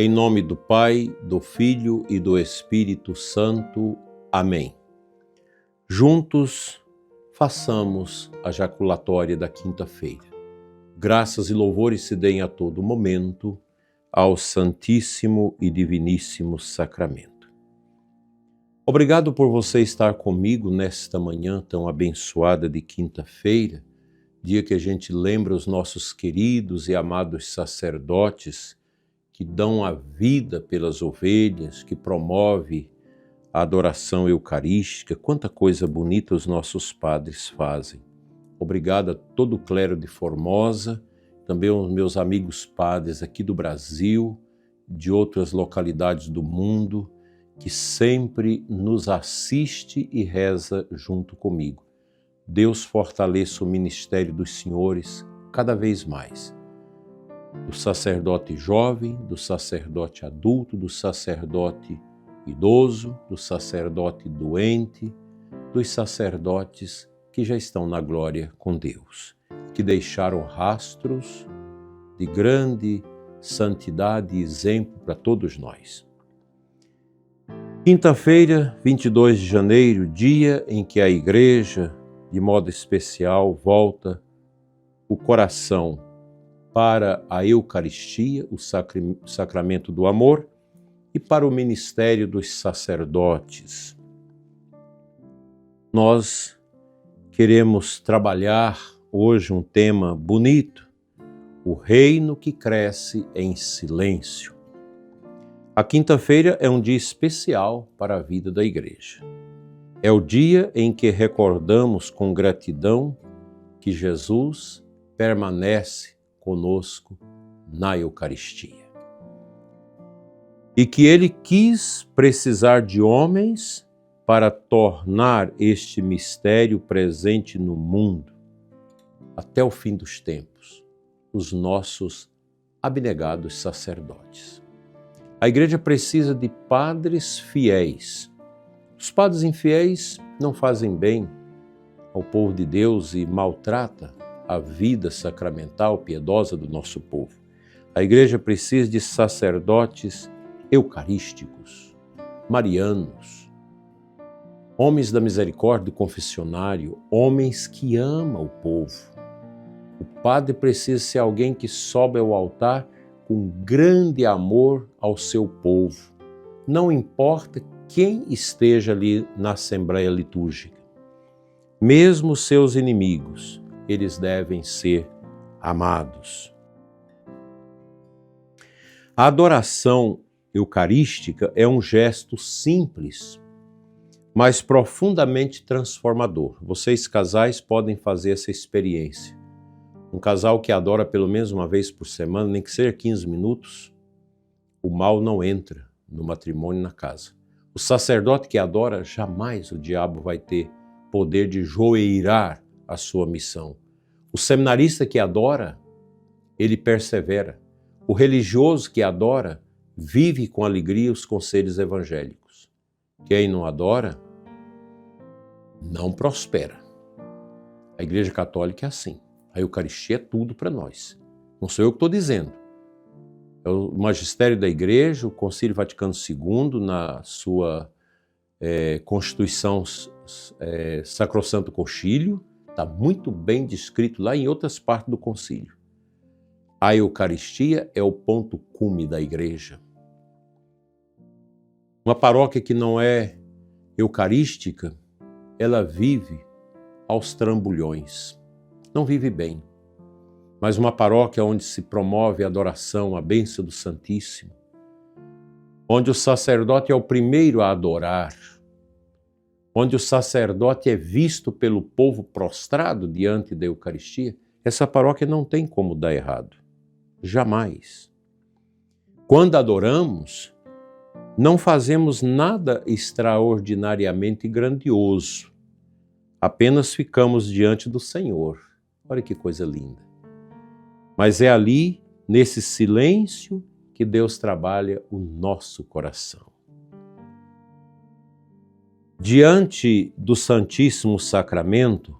Em nome do Pai, do Filho e do Espírito Santo. Amém. Juntos, façamos a jaculatória da quinta-feira. Graças e louvores se deem a todo momento ao Santíssimo e Diviníssimo Sacramento. Obrigado por você estar comigo nesta manhã tão abençoada de quinta-feira, dia que a gente lembra os nossos queridos e amados sacerdotes que dão a vida pelas ovelhas, que promove a adoração eucarística. Quanta coisa bonita os nossos padres fazem. Obrigado a todo o clero de Formosa, também aos meus amigos padres aqui do Brasil, de outras localidades do mundo, que sempre nos assiste e reza junto comigo. Deus fortaleça o ministério dos senhores cada vez mais. Do sacerdote jovem, do sacerdote adulto, do sacerdote idoso, do sacerdote doente, dos sacerdotes que já estão na glória com Deus, que deixaram rastros de grande santidade e exemplo para todos nós. Quinta-feira, 22 de janeiro, dia em que a Igreja, de modo especial, volta o coração para a Eucaristia, o sacramento do amor, e para o ministério dos sacerdotes. Nós queremos trabalhar hoje um tema bonito, o reino que cresce em silêncio. A quinta-feira é um dia especial para a vida da Igreja. É o dia em que recordamos com gratidão que Jesus permanece conosco na Eucaristia. E que Ele quis precisar de homens para tornar este mistério presente no mundo até o fim dos tempos, os nossos abnegados sacerdotes. A Igreja precisa de padres fiéis. Os padres infiéis não fazem bem ao povo de Deus e maltrata a vida sacramental, piedosa do nosso povo. A Igreja precisa de sacerdotes eucarísticos, marianos, homens da misericórdia do confessionário, homens que amam o povo. O padre precisa ser alguém que sobe ao altar com grande amor ao seu povo. Não importa quem esteja ali na Assembleia Litúrgica. Mesmo seus inimigos, eles devem ser amados. A adoração eucarística é um gesto simples, mas profundamente transformador. Vocês, casais, podem fazer essa experiência. Um casal que adora pelo menos uma vez por semana, nem que seja 15 minutos, o mal não entra no matrimônio e na casa. O sacerdote que adora, jamais o diabo vai ter poder de joeirar a sua missão. O seminarista que adora, ele persevera. O religioso que adora, vive com alegria os conselhos evangélicos. Quem não adora, não prospera. A Igreja Católica é assim. A Eucaristia é tudo para nós. Não sou eu que estou dizendo. É o magistério da Igreja, o Concílio Vaticano II, na sua Constituição Sacrosanto Concílio, está muito bem descrito lá em outras partes do concílio. A Eucaristia é o ponto cume da Igreja. Uma paróquia que não é eucarística, ela vive aos trambolhões. Não vive bem. Mas uma paróquia onde se promove a adoração, a bênção do Santíssimo, onde o sacerdote é o primeiro a adorar, onde o sacerdote é visto pelo povo prostrado diante da Eucaristia, essa paróquia não tem como dar errado. Jamais. Quando adoramos, não fazemos nada extraordinariamente grandioso. Apenas ficamos diante do Senhor. Olha que coisa linda. Mas é ali, nesse silêncio, que Deus trabalha o nosso coração. Diante do Santíssimo Sacramento,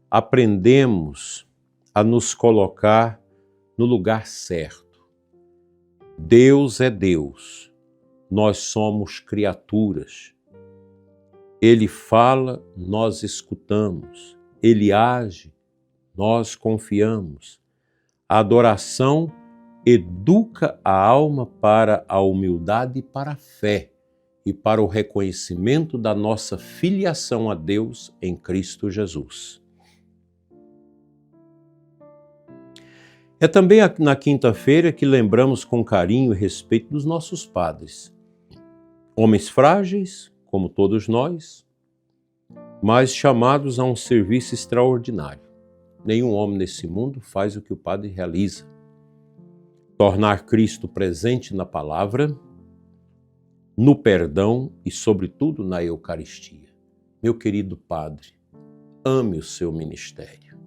aprendemos a nos colocar no lugar certo. Deus é Deus, nós somos criaturas. Ele fala, nós escutamos. Ele age, nós confiamos. A adoração educa a alma para a humildade e para a fé e para o reconhecimento da nossa filiação a Deus em Cristo Jesus. É também na quinta-feira que lembramos com carinho e respeito dos nossos padres. Homens frágeis, como todos nós, mas chamados a um serviço extraordinário. Nenhum homem nesse mundo faz o que o padre realiza. Tornar Cristo presente na palavra, no perdão e, sobretudo, na Eucaristia. Meu querido padre, ame o seu ministério.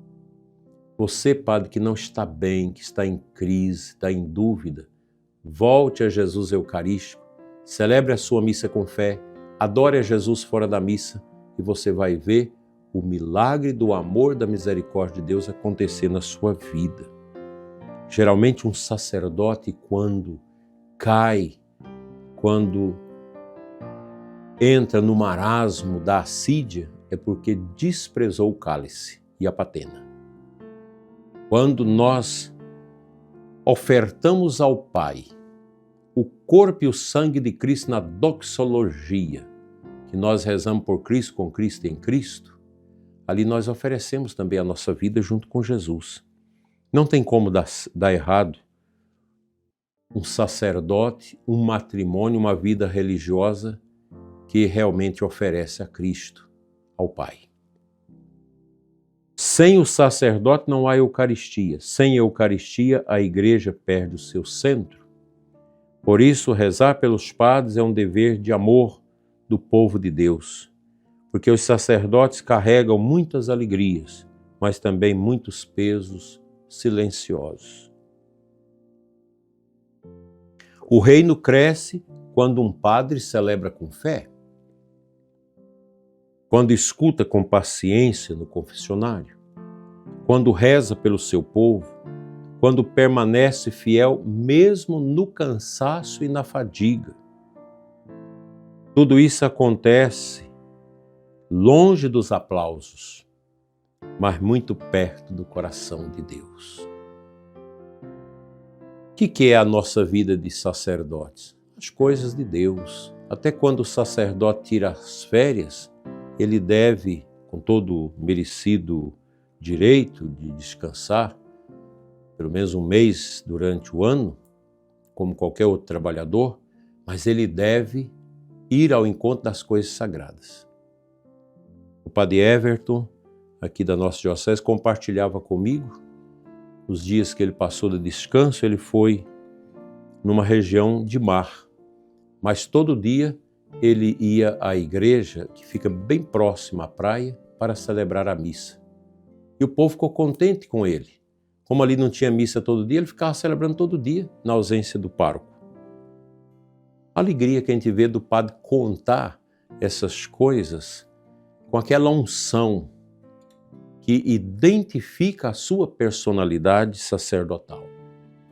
Você, padre, que não está bem, que está em crise, está em dúvida, volte a Jesus Eucarístico, celebre a sua missa com fé, adore a Jesus fora da missa e você vai ver o milagre do amor, da misericórdia de Deus acontecer na sua vida. Geralmente um sacerdote, quando cai, quando entra no marasmo da assídia, é porque desprezou o cálice e a patena. Quando nós ofertamos ao Pai o corpo e o sangue de Cristo na doxologia, que nós rezamos por Cristo, com Cristo e em Cristo, ali nós oferecemos também a nossa vida junto com Jesus. Não tem como dar errado um sacerdote, um matrimônio, uma vida religiosa que realmente oferece a Cristo, ao Pai. Sem o sacerdote não há Eucaristia. Sem Eucaristia, a Igreja perde o seu centro. Por isso, rezar pelos padres é um dever de amor do povo de Deus, porque os sacerdotes carregam muitas alegrias, mas também muitos pesos silenciosos. O reino cresce quando um padre celebra com fé, quando escuta com paciência no confessionário, quando reza pelo seu povo, quando permanece fiel mesmo no cansaço e na fadiga. Tudo isso acontece longe dos aplausos, mas muito perto do coração de Deus. O que é a nossa vida de sacerdotes? As coisas de Deus. Até quando o sacerdote tira as férias, ele deve, com todo merecido direito de descansar, pelo menos um mês durante o ano, como qualquer outro trabalhador, mas ele deve ir ao encontro das coisas sagradas. O padre Everton, aqui da nossa diocese, compartilhava comigo os dias que ele passou de descanso. Ele foi numa região de mar, mas todo dia ele ia à igreja, que fica bem próxima à praia, para celebrar a missa. E o povo ficou contente com ele. Como ali não tinha missa todo dia, ele ficava celebrando todo dia, na ausência do pároco. A alegria que a gente vê do padre contar essas coisas com aquela unção que identifica a sua personalidade sacerdotal.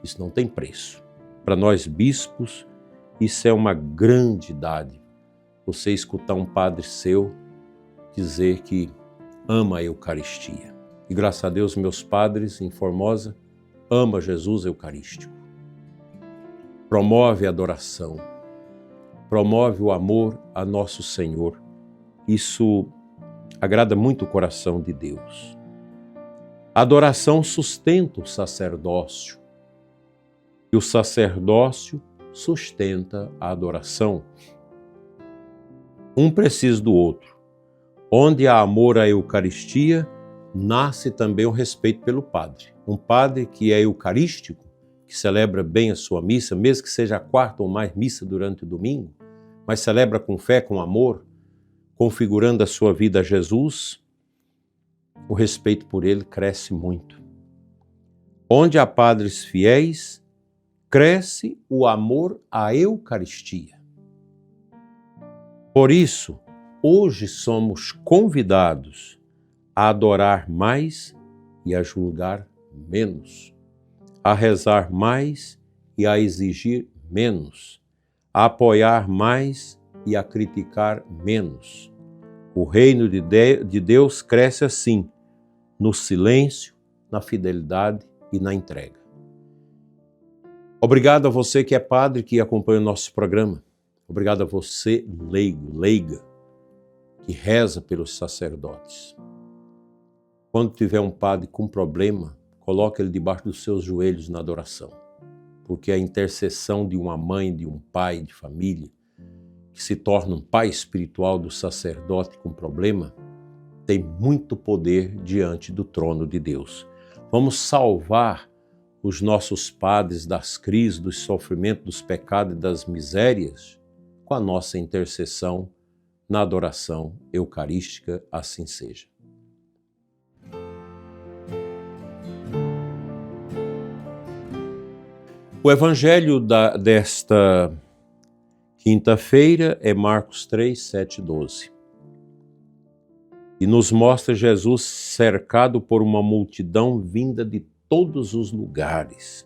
Isso não tem preço. Para nós bispos, isso é uma grande dádiva. Você escutar um padre seu dizer que ama a Eucaristia. E graças a Deus, meus padres em Formosa amam Jesus Eucarístico. Promove a adoração, promove o amor a nosso Senhor. Isso agrada muito o coração de Deus. A adoração sustenta o sacerdócio e o sacerdócio sustenta a adoração. Um precisa do outro. Onde há amor à Eucaristia, nasce também o respeito pelo padre. Um padre que é eucarístico, que celebra bem a sua missa, mesmo que seja a quarta ou mais missa durante o domingo, mas celebra com fé, com amor, configurando a sua vida a Jesus, o respeito por ele cresce muito. Onde há padres fiéis, cresce o amor à Eucaristia. Por isso, hoje somos convidados a adorar mais e a julgar menos, a rezar mais e a exigir menos, a apoiar mais e a criticar menos. O reino de Deus cresce assim, no silêncio, na fidelidade e na entrega. Obrigado a você que é padre, que acompanha o nosso programa. Obrigado a você, leigo, leiga, que reza pelos sacerdotes. Quando tiver um padre com problema, coloque ele debaixo dos seus joelhos na adoração. Porque a intercessão de uma mãe, de um pai de família, que se torna um pai espiritual do sacerdote com problema, tem muito poder diante do trono de Deus. Vamos salvar os nossos padres das crises, dos sofrimentos, dos pecados e das misérias com a nossa intercessão na adoração eucarística, assim seja. O evangelho desta quinta-feira é Marcos 3, 7, 12. E nos mostra Jesus cercado por uma multidão vinda de todos os lugares.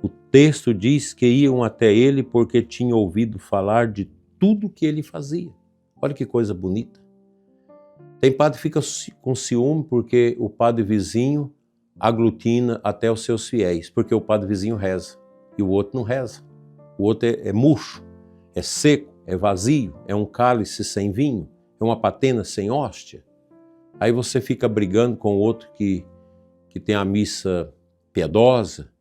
O texto diz que iam até ele porque tinham ouvido falar de tudo que ele fazia. Olha que coisa bonita. Tem padre que fica com ciúme porque o padre vizinho aglutina até os seus fiéis, porque o padre vizinho reza e o outro não reza. O outro é murcho, é seco, é vazio, é um cálice sem vinho, é uma patena sem hóstia. Aí você fica brigando com o outro que tem a missa piedosa,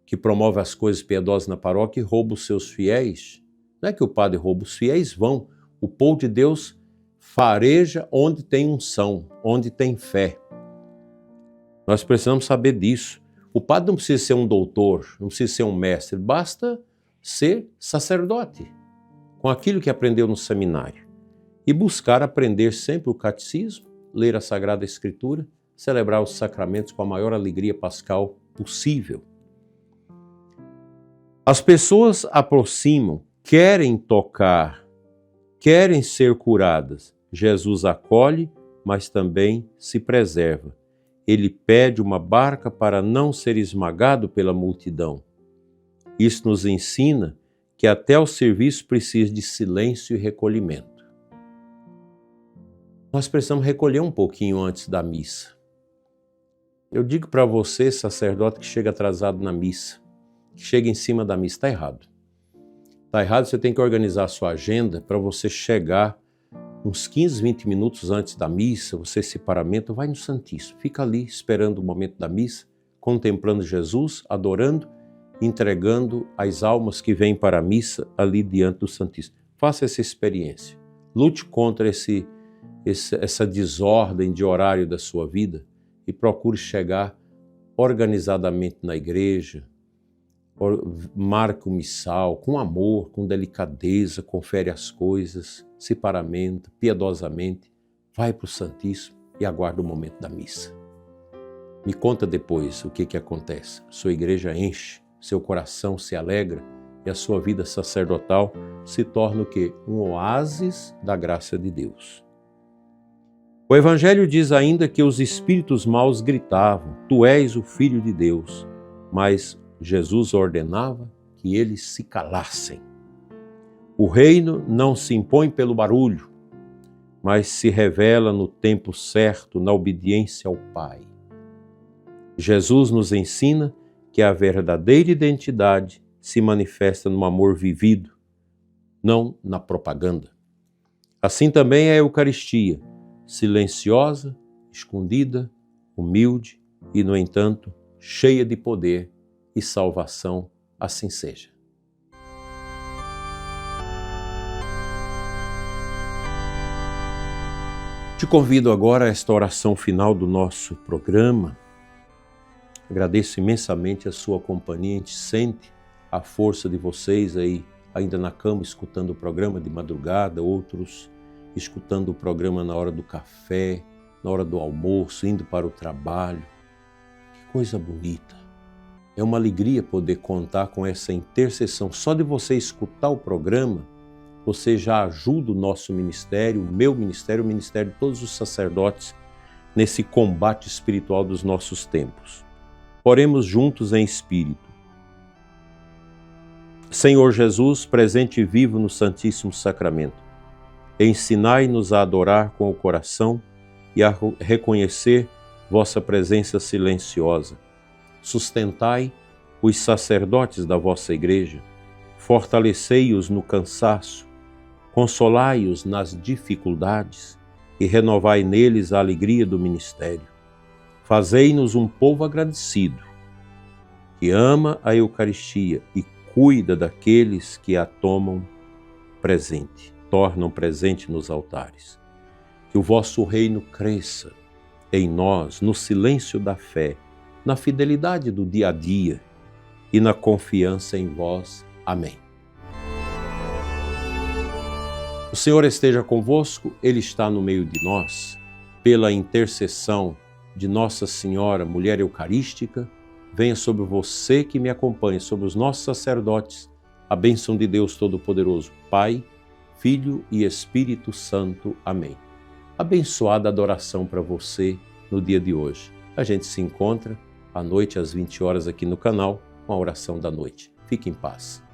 que promove as coisas piedosas na paróquia e rouba os seus fiéis. Não é que o padre rouba, os fiéis vão. O povo de Deus fareja onde tem unção, onde tem fé. Nós precisamos saber disso. O padre não precisa ser um doutor, não precisa ser um mestre, basta ser sacerdote, com aquilo que aprendeu no seminário. E buscar aprender sempre o catecismo, ler a Sagrada Escritura, celebrar os sacramentos com a maior alegria pascal possível. As pessoas aproximam, querem tocar, querem ser curadas. Jesus acolhe, mas também se preserva. Ele pede uma barca para não ser esmagado pela multidão. Isso nos ensina que até o serviço precisa de silêncio e recolhimento. Nós precisamos recolher um pouquinho antes da missa. Eu digo para você, sacerdote, que chega atrasado na missa, que chega em cima da missa, está errado. Está errado, você tem que organizar a sua agenda para você chegar uns 15, 20 minutos antes da missa, você se paramenta, vai no Santíssimo, fica ali esperando o momento da missa, contemplando Jesus, adorando, entregando as almas que vêm para a missa ali diante do Santíssimo. Faça essa experiência. Lute contra essa desordem de horário da sua vida e procure chegar organizadamente na igreja, marque o missal com amor, com delicadeza, confere as coisas, se paramenta piedosamente, vai para o Santíssimo e aguarda o momento da missa. Me conta depois o que acontece. Sua igreja enche, seu coração se alegra e a sua vida sacerdotal se torna o quê? Um oásis da graça de Deus. O Evangelho diz ainda que os espíritos maus gritavam: Tu és o Filho de Deus, mas Jesus ordenava que eles se calassem. O reino não se impõe pelo barulho, mas se revela no tempo certo, na obediência ao Pai. Jesus nos ensina que a verdadeira identidade se manifesta no amor vivido, não na propaganda. Assim também é a Eucaristia, silenciosa, escondida, humilde e, no entanto, cheia de poder e salvação, assim seja. Te convido agora a esta oração final do nosso programa. Agradeço imensamente a sua companhia, a gente sente a força de vocês aí, ainda na cama, escutando o programa de madrugada, outros escutando o programa na hora do café, na hora do almoço, indo para o trabalho. Que coisa bonita! É uma alegria poder contar com essa intercessão. Só de você escutar o programa, você já ajuda o nosso ministério, o meu ministério, o ministério de todos os sacerdotes, nesse combate espiritual dos nossos tempos. Oremos juntos em espírito. Senhor Jesus, presente vivo no Santíssimo Sacramento, ensinai-nos a adorar com o coração e a reconhecer vossa presença silenciosa. Sustentai os sacerdotes da vossa Igreja, fortalecei-os no cansaço, consolai-os nas dificuldades e renovai neles a alegria do ministério. Fazei-nos um povo agradecido, que ama a Eucaristia e cuida daqueles que a tomam presente, tornam presente nos altares. Que o vosso reino cresça em nós, no silêncio da fé, na fidelidade do dia a dia e na confiança em vós. Amém. O Senhor esteja convosco, Ele está no meio de nós. Pela intercessão de Nossa Senhora, Mulher Eucarística, venha sobre você que me acompanha, sobre os nossos sacerdotes, a bênção de Deus Todo-Poderoso, Pai, Filho e Espírito Santo. Amém. Abençoada adoração para você no dia de hoje. A gente se encontra à noite às 20 horas aqui no canal com a oração da noite. Fique em paz.